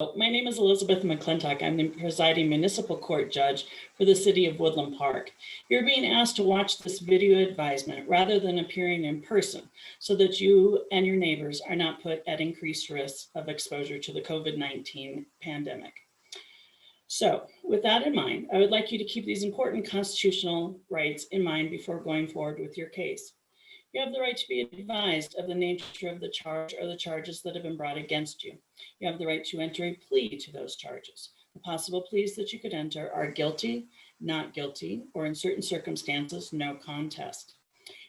My name is Elizabeth McClintock. I'm the presiding municipal court judge for the city of Woodland Park. You're being asked to watch this video advisement rather than appearing in person so that you and your neighbors are not put at increased risk of exposure to the COVID-19 pandemic. So with that in mind, I would like you to keep these important constitutional rights in mind before going forward with your case. You have the right to be advised of the nature of the charge or the charges that have been brought against you. You have the right to enter a plea to those charges. The possible pleas that you could enter are guilty, not guilty, or in certain circumstances, no contest.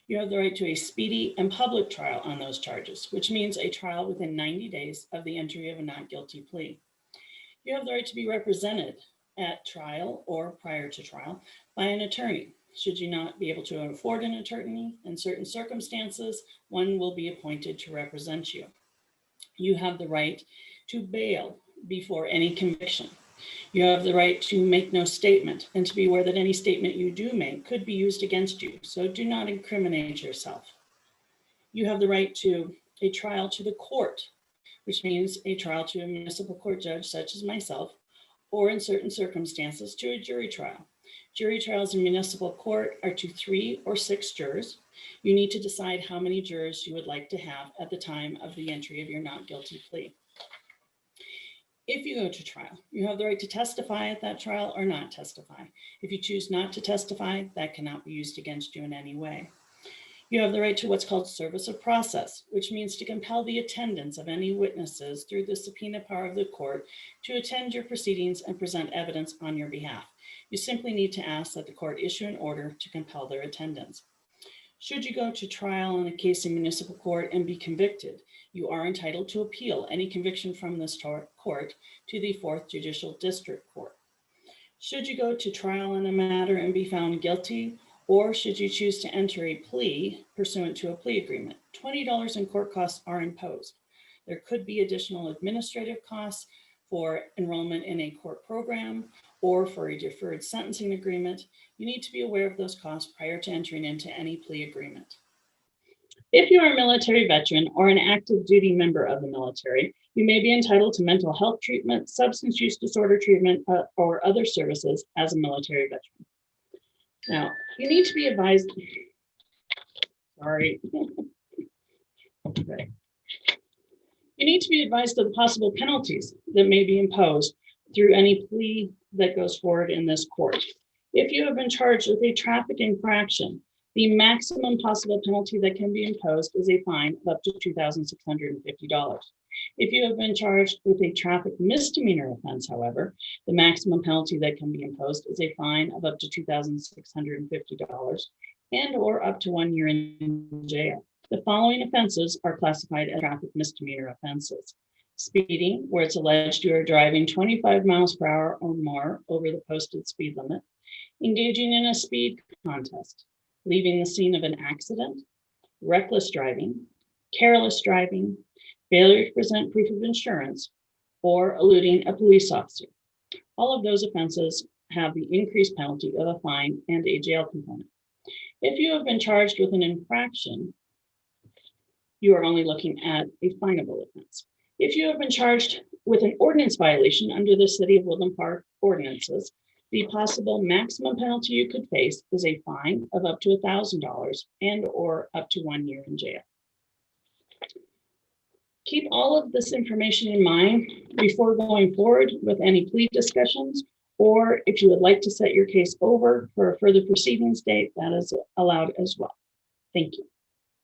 You have the right to a speedy and public trial on those charges, which means a trial within 90 days of the entry of a not guilty plea. You have the right to be represented at trial or prior to trial by an attorney. Should you not be able to afford an attorney, in certain circumstances, one will be appointed to represent you. You have the right to bail before any conviction. You have the right to make no statement and to be aware that any statement you do make could be used against you, so do not incriminate yourself. You have the right to a trial to the court, which means a trial to a municipal court judge such as myself, or in certain circumstances to a jury trial. Jury trials in municipal court are to 3 or 6 jurors. You need to decide how many jurors you would like to have at the time of the entry of your not guilty plea. If you go to trial, you have the right to testify at that trial or not testify. If you choose not to testify, that cannot be used against you in any way. You have the right to what's called service of process, which means to compel the attendance of any witnesses through the subpoena power of the court to attend your proceedings and present evidence on your behalf. You simply need to ask that the court issue an order to compel their attendance. Should you go to trial in a case in municipal court and be convicted, you are entitled to appeal any conviction from this court to the 4th Judicial District Court. Should you go to trial in a matter and be found guilty, or should you choose to enter a plea pursuant to a plea agreement, $20 in court costs are imposed. There could be additional administrative costs for enrollment in a court program or for a deferred sentencing agreement. You need to be aware of those costs prior to entering into any plea agreement. If you are a military veteran or an active duty member of the military, you may be entitled to mental health treatment, substance use disorder treatment, or other services as a military veteran. Now, you need to be advised, sorry. Okay. You need to be advised of the possible penalties that may be imposed through any plea that goes forward in this court. If you have been charged with a traffic infraction, the maximum possible penalty that can be imposed is a fine of up to $2,650. If you have been charged with a traffic misdemeanor offense, however, the maximum penalty that can be imposed is a fine of up to $2,650 and or up to 1 year in jail. The following offenses are classified as traffic misdemeanor offenses. Speeding, where it's alleged you are driving 25 miles per hour or more over the posted speed limit. Engaging in a speed contest. Leaving the scene of an accident. Reckless driving. Careless driving. Failure to present proof of insurance, or eluding a police officer. All of those offenses have the increased penalty of a fine and a jail component. If you have been charged with an infraction, you are only looking at a finable offense. If you have been charged with an ordinance violation under the City of Woodland Park ordinances, the possible maximum penalty you could face is a fine of up to $1,000 and or up to 1 year in jail. Keep all of this information in mind before going forward with any plea discussions, or if you would like to set your case over for a further proceedings date, that is allowed as well. Thank you.